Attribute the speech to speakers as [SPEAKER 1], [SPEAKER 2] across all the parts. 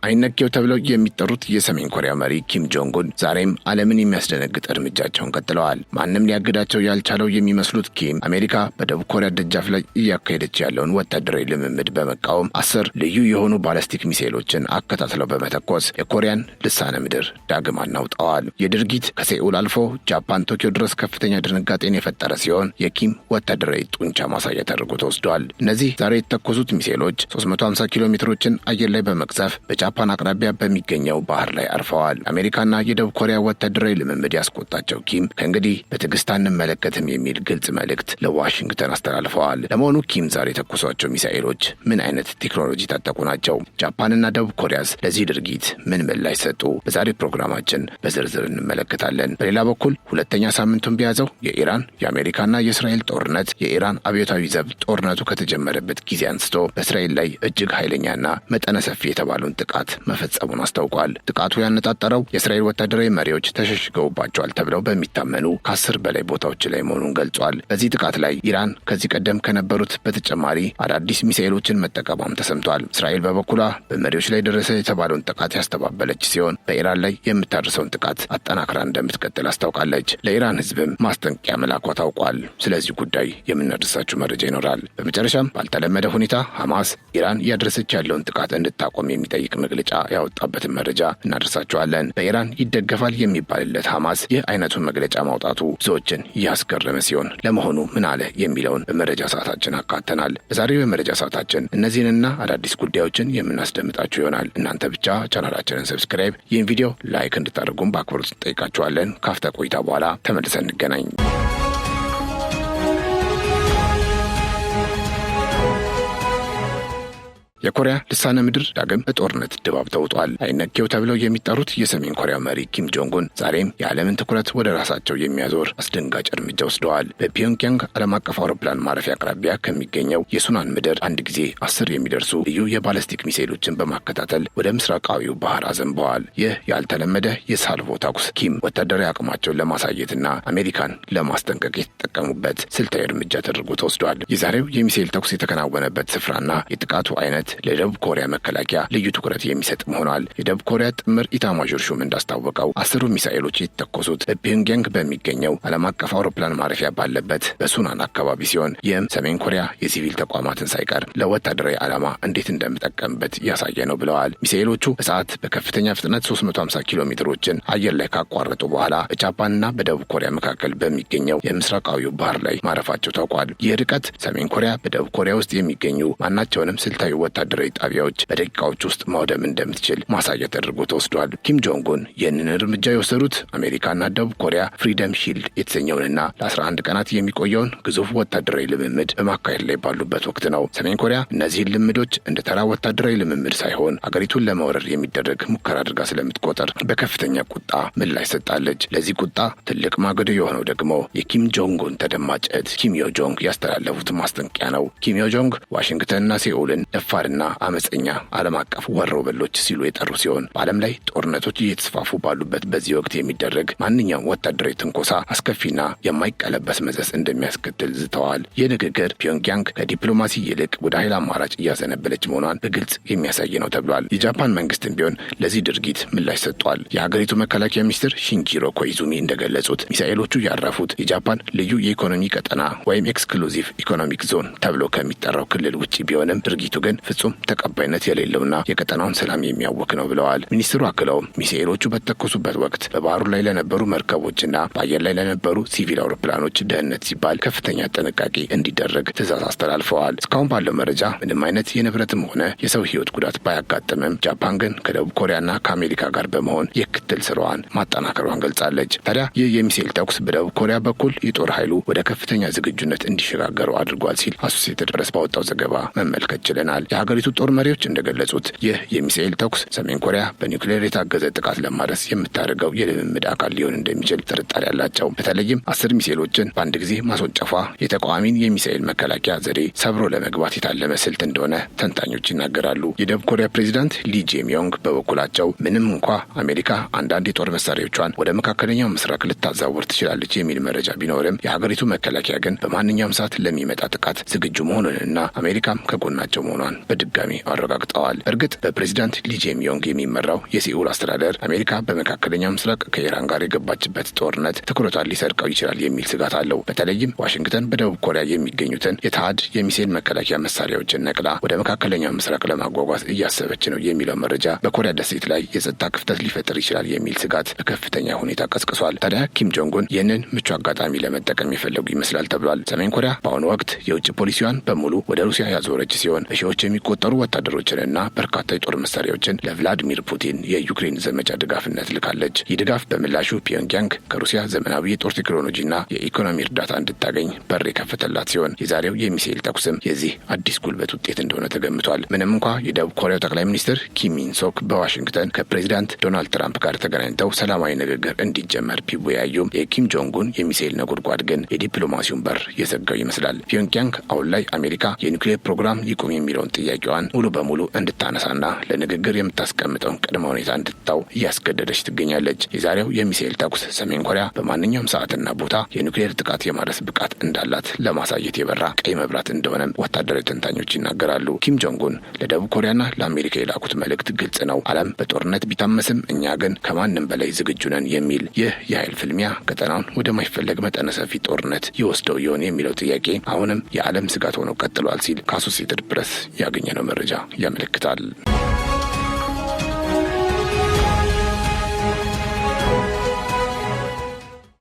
[SPEAKER 1] አይነኬው ተብለው የሚጠሩት የሰሜን ኮሪያ መሪ ኪም ጆንግ ኡን ዛሬም ዓለምን የሚያስደነግጥ እርምጃቸውን ቀጥለዋል። ማንም ሊያግዳቸው ያልቻለው የሚመስሉት ኪም አሜሪካ በደቡብ ኮሪያ ደጃፍ ላይ እያካሄደች ያለውን ወታደራዊ ልምምድ በመቃወም 10 ልዩ የሆኑ ባላስቲክ ሚሳኤሎችን አከታትለው በመተኮስ የኮሪያን ልሳነ ምድር ዳግም አናውጠዋል። የድርጊት ከሴኡል አልፎ ጃፓን ቶኪዮ ድረስ ከፍተኛ ድንጋጤን የፈጠረ ሲሆን የኪም ወታደራዊ ጡንቻ ማሳያ ተደርጎ ተወስዷል። እነዚህ ዛሬ የተተኮሱት ሚሳኤሎች 350 ኪሎ ሜትሮችን አየር ላይ በመቅዘፍ በጃፓን አቅራቢያ በሚገኘው ባህር ላይ አርፈዋል። አሜሪካና የደቡብ ኮሪያ ወታደራዊ ልምምድ ያስቆጣቸው ኪም ከእንግዲህ በትዕግስት አንመለከትም የሚል ግልጽ መልእክት ለዋሽንግተን አስተላልፈዋል። ለመሆኑ ኪም ዛሬ የተኮሷቸው ሚሳኤሎች ምን አይነት ቴክኖሎጂ ታጠቁ ናቸው? ጃፓንና ደቡብ ኮሪያስ ለዚህ ድርጊት ምን ምላሽ ሰጡ? በዛሬ ፕሮግራማችን በዝርዝር እንመለከታለን። በሌላ በኩል ሁለተኛ ሳምንቱን በያዘው የኢራን የአሜሪካና የእስራኤል ጦርነት የኢራን አብዮታዊ ዘብ ጦርነቱ ከተጀመረበት ጊዜ አንስቶ በእስራኤል ላይ እጅግ ኃይለኛና መጠነ ሰፊ የተባለውን ጥቃት መፈጸሙን አስታውቋል። ጥቃቱ ያነጣጠረው የእስራኤል ወታደራዊ መሪዎች ተሸሽገውባቸዋል ተብለው በሚታመኑ ከ10 በላይ ቦታዎች ላይ መሆኑን ገልጿል። በዚህ ጥቃት ላይ ኢራን ከዚህ ቀደም ከነበሩት በተጨማሪ አዳዲስ ሚሳኤሎችን መጠቀሟም ተሰምቷል። እስራኤል በበኩሏ በመሪዎች ላይ ደረሰ የተባለውን ጥቃት ያስተባበለች ሲሆን በኢራን ላይ የምታደርሰውን ጥቃት አጠናክራ እንደምትቀጥል አስታውቃለች። ለኢራን ሕዝብም ማስጠንቀቂያ መላኳ ታውቋል። ስለዚህ ጉዳይ የምናደርሳችሁ መረጃ ይኖራል። በመጨረሻም ባልተለመደ ሁኔታ ሐማስ ኢራን እያደረሰች ያለውን ጥቃት እንድታቆም የሚጠይቅ መግለጫ ያወጣበትን መረጃ እናደርሳችኋለን። በኢራን ይደገፋል የሚባልለት ሐማስ ይህ አይነቱን መግለጫ ማውጣቱ ብዙዎችን እያስገረመ ሲሆን ለመሆኑ ምን አለ የሚለውን በመረጃ ሰዓታችን አካተናል። በዛሬው የመረጃ ሰዓታችን እነዚህንና አዳዲስ ጉዳዮችን የምናስደምጣችሁ ይሆናል። እናንተ ብቻ ቻናላችንን ሰብስክራይብ፣ ይህን ቪዲዮ ላይክ እንድታደርጉም በአክብሮት እንጠይቃችኋለን። ካፍታ ቆይታ በኋላ ተመልሰን እንገናኝ። የኮሪያ ልሳነ ምድር ዳግም በጦርነት ድባብ ተውጧል። አይነኬው ተብለው የሚጠሩት የሰሜን ኮሪያ መሪ ኪም ጆንግ ኡን ዛሬም የዓለምን ትኩረት ወደ ራሳቸው የሚያዞር አስደንጋጭ እርምጃ ወስደዋል። በፒዮንግያንግ ዓለም አቀፍ አውሮፕላን ማረፊያ አቅራቢያ ከሚገኘው የሱናን ምድር አንድ ጊዜ 10 የሚደርሱ ልዩ የባላስቲክ ሚሳኤሎችን በማከታተል ወደ ምስራቃዊው ባህር አዘንበዋል። ይህ ያልተለመደ የሳልቮ ተኩስ ኪም ወታደራዊ አቅማቸውን ለማሳየትና አሜሪካን ለማስጠንቀቅ የተጠቀሙበት ስልታዊ እርምጃ ተደርጎ ተወስዷል። የዛሬው የሚሳኤል ተኩስ የተከናወነበት ስፍራና የጥቃቱ አይነት ለደቡብ ኮሪያ መከላከያ ልዩ ትኩረት የሚሰጥ ሆኗል። የደቡብ ኮሪያ ጥምር ኢታማዦር ሹም እንዳስታወቀው 10 ሚሳኤሎች የተተኮሱት በፒዮንግያንግ በሚገኘው ዓለም አቀፍ አውሮፕላን ማረፊያ ባለበት በሱናን አካባቢ ሲሆን ይህም ሰሜን ኮሪያ የሲቪል ተቋማትን ሳይቀር ለወታደራዊ ዓላማ እንዴት እንደምጠቀምበት ያሳየ ነው ብለዋል። ሚሳኤሎቹ በሰዓት በከፍተኛ ፍጥነት 350 ኪሎ ሜትሮችን አየር ላይ ካቋረጡ በኋላ በጃፓንና በደቡብ ኮሪያ መካከል በሚገኘው የምስራቃዊው ባህር ላይ ማረፋቸው ታውቋል። ይህ ርቀት ሰሜን ኮሪያ በደቡብ ኮሪያ ውስጥ የሚገኙ ማናቸውንም ስልታዊ ወታደራዊ ጣቢያዎች በደቂቃዎች ውስጥ ማውደም እንደምትችል ማሳያ ተደርጎ ተወስዷል። ኪም ጆንግ ኡን ይህንን እርምጃ የወሰዱት አሜሪካና ደቡብ ኮሪያ ፍሪደም ሺልድ የተሰኘውንና ለ11 ቀናት የሚቆየውን ግዙፍ ወታደራዊ ልምምድ በማካሄድ ላይ ባሉበት ወቅት ነው። ሰሜን ኮሪያ እነዚህን ልምዶች እንደ ተራ ወታደራዊ ልምምድ ሳይሆን አገሪቱን ለመውረር የሚደረግ ሙከራ አድርጋ ስለምትቆጠር በከፍተኛ ቁጣ ምላሽ ሰጣለች። ለዚህ ቁጣ ትልቅ ማገዶ የሆነው ደግሞ የኪም ጆንግ ኡን ተደማጭ እህት ኪም ዮ ጆንግ ያስተላለፉት ማስጠንቀቂያ ነው። ኪም ዮ ጆንግ ዋሽንግተንና ሴኡልን ደፋርና አመፀኛ ዓለም አቀፍ ወሮበሎች ሲሉ የጠሩ ሲሆን በዓለም ላይ ጦርነቶች እየተስፋፉ ባሉበት በዚህ ወቅት የሚደረግ ማንኛውም ወታደራዊ ትንኮሳ አስከፊና የማይቀለበስ መዘዝ እንደሚያስከትል ዝተዋል። ይህ ንግግር ፒዮንግያንግ ከዲፕሎማሲ ይልቅ ወደ ኃይል አማራጭ እያዘነበለች መሆኗን በግልጽ የሚያሳይ ነው ተብሏል። የጃፓን መንግስትም ቢሆን ለዚህ ድርጊት ምላሽ ሰጥቷል። የሀገሪቱ መከላከያ ሚኒስትር ሺንጂሮ ኮይዙሚ እንደገለጹት ሚሳኤሎቹ ያረፉት የጃፓን ልዩ የኢኮኖሚ ቀጠና ወይም ኤክስክሉዚቭ ኢኮኖሚክ ዞን ተብሎ ከሚጠራው ክልል ውጭ ቢሆንም ድርጊቱ ግን ፍጹም ተቀባይነት የሌለውና የቀጠናውን ሰላም የሚያወክ ነው ብለዋል። ሚኒስትሩ አክለው ሚሳኤሎቹ በተተኮሱበት ወቅት በባህሩ ላይ ለነበሩ መርከቦችና በአየር ላይ ለነበሩ ሲቪል አውሮፕላኖች ደህንነት ሲባል ከፍተኛ ጥንቃቄ እንዲደረግ ትዕዛዝ አስተላልፈዋል። እስካሁን ባለው መረጃ ምንም አይነት የንብረትም ሆነ የሰው ሕይወት ጉዳት ባያጋጥምም ጃፓን ግን ከደቡብ ኮሪያና ከአሜሪካ ጋር በመሆን የክትትል ስራዋን ማጠናከሯን ገልጻለች። ታዲያ ይህ የሚሳኤል ተኩስ በደቡብ ኮሪያ በኩል የጦር ኃይሉ ወደ ከፍተኛ ዝግጁነት እንዲሸጋገሩ አድርጓል ሲል አሶሲኤትድ ፕሬስ ባወጣው ዘገባ መመልከት ችለናል። የሀገሪቱ ጦር መሪዎች እንደገለጹት ይህ የሚሳኤል ተኩስ ሰሜን ኮሪያ በኒውክሌር የታገዘ ጥቃት ለማድረስ የምታደርገው የልምምድ አካል ሊሆን እንደሚችል ጥርጣሬ ያላቸው በተለይም 10 ሚሳኤሎችን በአንድ ጊዜ ማስወንጨፏ የተቃዋሚን የሚሳኤል መከላከያ ዘዴ ሰብሮ ለመግባት የታለመ ስልት እንደሆነ ተንታኞች ይናገራሉ። የደቡብ ኮሪያ ፕሬዚዳንት ሊ ጄሚዮንግ በበኩላቸው ምንም እንኳ አሜሪካ አንዳንድ የጦር መሳሪያዎቿን ወደ መካከለኛው ምስራቅ ልታዛወር ትችላለች የሚል መረጃ ቢኖርም የሀገሪቱ መከላከያ ግን በማንኛውም ሰዓት ለሚመጣ ጥቃት ዝግጁ መሆኑንና አሜሪካም ከጎናቸው መሆኗን በድጋሚ አረጋግጠዋል። እርግጥ በፕሬዚዳንት ሊ ጄሚዮንግ የሚመራው የሴኡል አስተዳደር አሜሪካ በመካከለኛው ምስራቅ ከኢራን ጋር የገባችበት ጦርነት ትኩረቷን ሊሰርቀው ይችላል የሚል ስጋት አለው። በተለይም ዋሽንግተን በደቡብ ኮሪያ የሚገኙትን የታድ የሚሳኤል መከላከያ መሳሪያዎችን ነቅላ ወደ መካከለኛው ምስራቅ ለማጓጓዝ እያሰበች ነው የሚለው መረጃ በኮሪያ ደሴት ላይ የጸጥታ ክፍተት ሊፈጥር ይችላል የሚል ስጋት በከፍተኛ ሁኔታ ቀስቅሷል። ታዲያ ኪም ጆንግ ኡን ይህንን ምቹ አጋጣሚ ለመጠቀም የፈለጉ ይመስላል ተብሏል። ሰሜን ኮሪያ በአሁኑ ወቅት የውጭ ፖሊሲዋን በሙሉ ወደ ሩሲያ ያዞረች ሲሆን በሺዎች የሚቆጠሩ ወታደሮችንና በርካታ የጦር መሳሪያዎችን ለቭላዲሚር ፑቲን የዩክሬን ዘመቻ ድጋፍነት ልካለች። ይህ ድጋፍ በምላሹ ፒዮንግያንግ ከሩሲያ ዘመናዊ የጦር ቴክኖሎጂና የኢኮኖሚ እርዳታ እንድታገኝ በር የከፈተላት ሲሆን የዛሬው የሚሳኤል ተኩስም የዚህ አዲስ ጉልበት ውጤት እንደሆነ ተገምቷል። ምንም እንኳ የደቡብ ኮሪያው ጠቅላይ ሚኒስትር ኪም ኢንሶክ በዋሽንግተን ከፕሬዚዳንት ዶናልድ ትራምፕ ጋር ተገናኝተው ሰላማዊ ንግግር እንዲጀመር ቢወያዩም የኪም ጆንግ ኡን የሚሳኤል ነጎድጓድ ግን የዲፕሎማሲውን በር የዘጋው ይመስላል። ፒዮንግያንግ አሁን ላይ አሜሪካ የኒውክሌር ፕሮግራም ይቁም የሚለውን ጥያቄዋን ሙሉ በሙሉ እንድታነሳና ለንግግር የምታስቀምጠውን ቅድመ ሁኔታ እንድትታው እያስገደደች ትገኛለች። የዛሬው የሚሳኤል ተኩስ ሰሜን ኮሪያ በማንኛውም ሰዓትና ቦታ የኒውክሌር ጥቃት የማድረስ ብቃት እንዳላት ለማሳየት የበራ ቀይ መብራት እንደሆነም ወታደራዊ ተንታኞች ይናገራሉ። ኪም ጆንግ ኡን ለደቡብ ኮሪያና ለአሜሪካ የላኩት መልእክት ግልጽ ነው። ዓለም በጦርነት ቢታመስም እኛ ግን ከማንም በላይ ዝግጁ ነን የሚል። ይህ የኃይል ፍልሚያ ቀጠናውን ወደማይፈለግ መጠነ ሰፊ ጦርነት ይወስደው ይሆን የሚለው ጥያቄ አሁንም የዓለም ስጋት ሆኖ ቀጥሏል ሲል ከአሶሲኤትድ ፕሬስ ያገኘነው መረጃ ያመለክታል።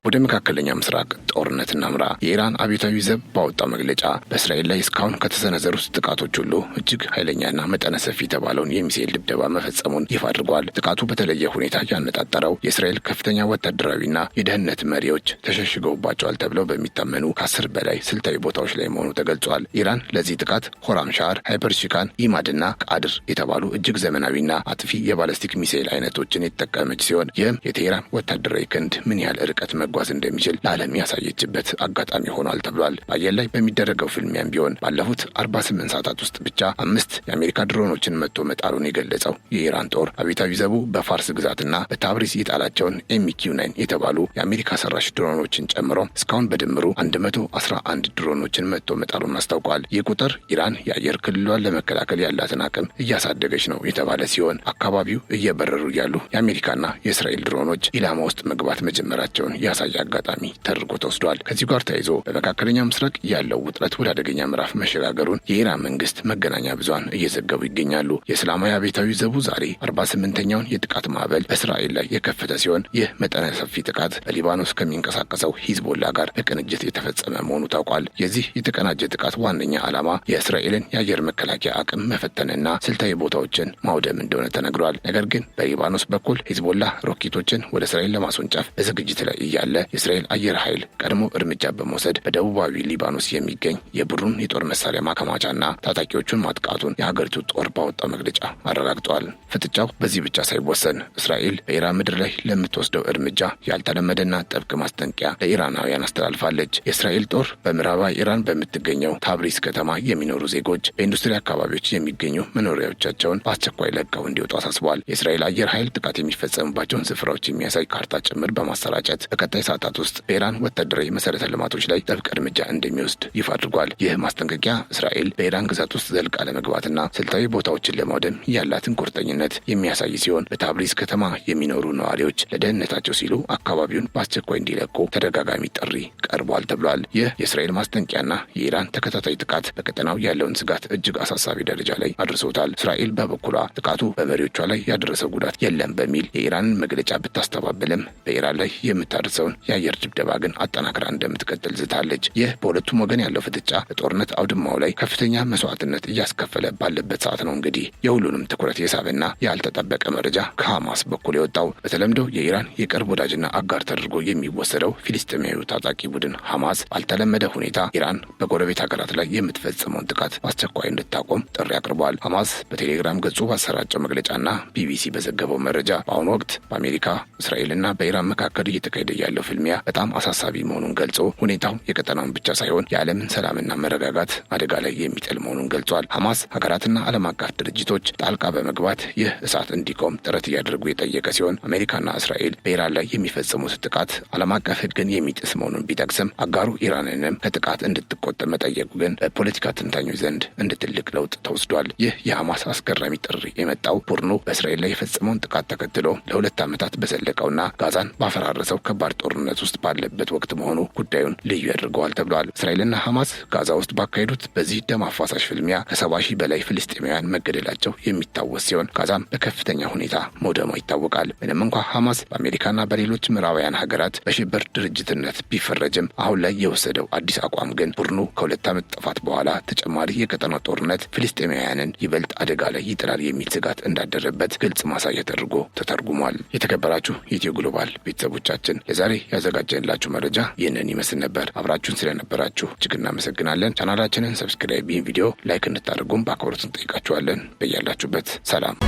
[SPEAKER 1] ወደ መካከለኛ ምስራቅ ጦርነት እናምራ። የኢራን አብዮታዊ ዘብ ባወጣው መግለጫ በእስራኤል ላይ እስካሁን ከተሰነዘሩት ጥቃቶች ሁሉ እጅግ ኃይለኛና መጠነ ሰፊ የተባለውን የሚሳኤል ድብደባ መፈጸሙን ይፋ አድርጓል። ጥቃቱ በተለየ ሁኔታ ያነጣጠረው የእስራኤል ከፍተኛ ወታደራዊና የደህንነት መሪዎች ተሸሽገውባቸዋል ተብለው በሚታመኑ ከ10 በላይ ስልታዊ ቦታዎች ላይ መሆኑ ተገልጿል። ኢራን ለዚህ ጥቃት ሆራምሻር፣ ሃይፐርሺካን፣ ኢማድና ቃድር የተባሉ እጅግ ዘመናዊና አጥፊ የባለስቲክ ሚሳኤል አይነቶችን የተጠቀመች ሲሆን ይህም የቴህራን ወታደራዊ ክንድ ምን ያህል ርቀት መጓዝ እንደሚችል ለዓለም ያሳየችበት አጋጣሚ ሆኗል ተብሏል። በአየር ላይ በሚደረገው ፍልሚያም ቢሆን ባለፉት 48 ሰዓታት ውስጥ ብቻ 5 የአሜሪካ ድሮኖችን መጥቶ መጣሉን የገለጸው የኢራን ጦር አብዮታዊ ዘቡ በፋርስ ግዛትና በታብሪዝ የጣላቸውን MQ-9 የተባሉ የአሜሪካ ሰራሽ ድሮኖችን ጨምሮ እስካሁን በድምሩ 111 ድሮኖችን መጥቶ መጣሉን አስታውቋል። ይህ ቁጥር ኢራን የአየር ክልሏን ለመከላከል ያላትን አቅም እያሳደገች ነው የተባለ ሲሆን አካባቢው እየበረሩ ያሉ የአሜሪካና የእስራኤል ድሮኖች ኢላማ ውስጥ መግባት መጀመራቸውን ያሳያል አጋጣሚ ተደርጎ ተወስዷል። ከዚህ ጋር ተያይዞ በመካከለኛው ምስራቅ ያለው ውጥረት ወደ አደገኛ ምዕራፍ መሸጋገሩን የኢራን መንግስት መገናኛ ብዙሃን እየዘገቡ ይገኛሉ። የእስላማዊ አብዮታዊ ዘቡ ዛሬ 48ኛውን የጥቃት ማዕበል በእስራኤል ላይ የከፈተ ሲሆን ይህ መጠነ ሰፊ ጥቃት በሊባኖስ ከሚንቀሳቀሰው ሂዝቦላ ጋር በቅንጅት የተፈጸመ መሆኑ ታውቋል። የዚህ የተቀናጀ ጥቃት ዋነኛ ዓላማ የእስራኤልን የአየር መከላከያ አቅም መፈተንና ስልታዊ ቦታዎችን ማውደም እንደሆነ ተነግሯል። ነገር ግን በሊባኖስ በኩል ሂዝቦላ ሮኬቶችን ወደ እስራኤል ለማስወንጨፍ በዝግጅት ላይ እያለ የእስራኤል አየር ኃይል ቀድሞ እርምጃ በመውሰድ በደቡባዊ ሊባኖስ የሚገኝ የቡድኑን የጦር መሳሪያ ማከማቻና ታጣቂዎቹን ማጥቃቱን የሀገሪቱ ጦር ባወጣው መግለጫ አረጋግጠዋል። ፍጥጫው በዚህ ብቻ ሳይወሰን እስራኤል በኢራን ምድር ላይ ለምትወስደው እርምጃ ያልተለመደና ጥብቅ ማስጠንቀቂያ ለኢራናውያን አስተላልፋለች። የእስራኤል ጦር በምዕራባዊ ኢራን በምትገኘው ታብሪዝ ከተማ የሚኖሩ ዜጎች በኢንዱስትሪ አካባቢዎች የሚገኙ መኖሪያዎቻቸውን በአስቸኳይ ለቀው እንዲወጡ አሳስበዋል። የእስራኤል አየር ኃይል ጥቃት የሚፈጸምባቸውን ስፍራዎች የሚያሳይ ካርታ ጭምር በማሰራጨት በቀጣይ ሰዓታት ውስጥ በኢራን ወታደራዊ መሰረተ ልማቶች ላይ ጥብቅ እርምጃ እንደሚወስድ ይፋ አድርጓል። ይህ ማስጠንቀቂያ እስራኤል በኢራን ግዛት ውስጥ ዘልቃ ለመግባትና ስልታዊ ቦታዎችን ለማውደም ያላትን ቁርጠኝነት የሚያሳይ ሲሆን በታብሪዝ ከተማ የሚኖሩ ነዋሪዎች ለደህንነታቸው ሲሉ አካባቢውን በአስቸኳይ እንዲለቁ ተደጋጋሚ ጥሪ ቀርቧል ተብሏል። ይህ የእስራኤል ማስጠንቀቂያና የኢራን ተከታታይ ጥቃት በቀጠናው ያለውን ስጋት እጅግ አሳሳቢ ደረጃ ላይ አድርሶታል። እስራኤል በበኩሏ ጥቃቱ በመሪዎቿ ላይ ያደረሰው ጉዳት የለም በሚል የኢራንን መግለጫ ብታስተባብልም በኢራን ላይ የምታደርሰውን የአየር ድብደባ ግን አጠናክራ እንደምትቀጥል ዝታለች። ይህ በሁለቱም ወገን ያለው ፍጥጫ በጦርነት አውድማው ላይ ከፍተኛ መስዋዕትነት እያስከፈለ ባለበት ሰዓት ነው እንግዲህ የሁሉንም ትኩረት የሳበና ያልተጠበቀ መረጃ ከሐማስ በኩል የወጣው። በተለምዶ የኢራን የቅርብ ወዳጅና አጋር ተደርጎ የሚወሰደው ፊሊስጤማዊ ታጣቂ ቡድን ሐማስ ባልተለመደ ሁኔታ ኢራን በጎረቤት ሀገራት ላይ የምትፈጽመውን ጥቃት በአስቸኳይ እንድታቆም ጥሪ አቅርቧል። ሐማስ በቴሌግራም ገጹ ባሰራጨው መግለጫና ቢቢሲ በዘገበው መረጃ በአሁኑ ወቅት በአሜሪካ እስራኤልና በኢራን መካከል እየተካሄደ ያለው ፍልሚያ በጣም አሳሳቢ መሆኑን ገልጾ ሁኔታው የቀጠናውን ብቻ ሳይሆን የዓለምን ሰላምና መረጋጋት አደጋ ላይ የሚጥል መሆኑን ገልጿል። ሐማስ ሀገራትና ዓለም አቀፍ ድርጅቶች ጣልቃ በመግባት ይህ እሳት እንዲቆም ጥረት እያደረጉ የጠየቀ ሲሆን አሜሪካና እስራኤል በኢራን ላይ የሚፈጽሙት ጥቃት ዓለም አቀፍ ሕግን የሚጥስ መሆኑን ቢጠቅስም አጋሩ ኢራንንም ከጥቃት እንድትቆጠብ መጠየቁ ግን በፖለቲካ ተንታኞች ዘንድ እንደ ትልቅ ለውጥ ተወስዷል። ይህ የሐማስ አስገራሚ ጥሪ የመጣው ቡድኑ በእስራኤል ላይ የፈጸመውን ጥቃት ተከትሎ ለ2 ዓመታት በዘለቀውና ጋዛን ባፈራረሰው ከባድ ጦርነት ውስጥ ባለበት ወቅት መሆኑ ጉዳዩን ልዩ ያደርገዋል ተብሏል። እስራኤልና ሐማስ ጋዛ ውስጥ ባካሄዱት በዚህ ደም አፋሳሽ ፍልሚያ ከ70 ሺህ በላይ ፍልስጤማውያን መገደላቸው የሚታወስ ሲሆን ጋዛም በከፍተኛ ሁኔታ መውደሟ ይታወቃል። ምንም እንኳ ሐማስ በአሜሪካና በሌሎች ምዕራባውያን ሀገራት በሽብር ድርጅትነት ቢፈረጅም አሁን ላይ የወሰደው አዲስ አቋም ግን ቡድኑ ከ2 ዓመት ጥፋት በኋላ ተጨማሪ የቀጠናው ጦርነት ፍልስጤማውያንን ይበልጥ አደጋ ላይ ይጥላል የሚል ስጋት እንዳደረበት ግልጽ ማሳያ ተደርጎ ተተርጉሟል። የተከበራችሁ የኢትዮ ግሎባል ቤተሰቦቻችን ለዛሬ ያዘጋጀንላችሁ መረጃ ይህንን ይመስል ነበር። አብራችሁን ስለነበራችሁ እጅግ እናመሰግናለን። ቻናላችንን ሰብስክራይብ፣ ይህን ቪዲዮ ላይክ እንድታደርጉም በአክብሮት እንጠይቃችኋለን። በያላችሁበት ሰላም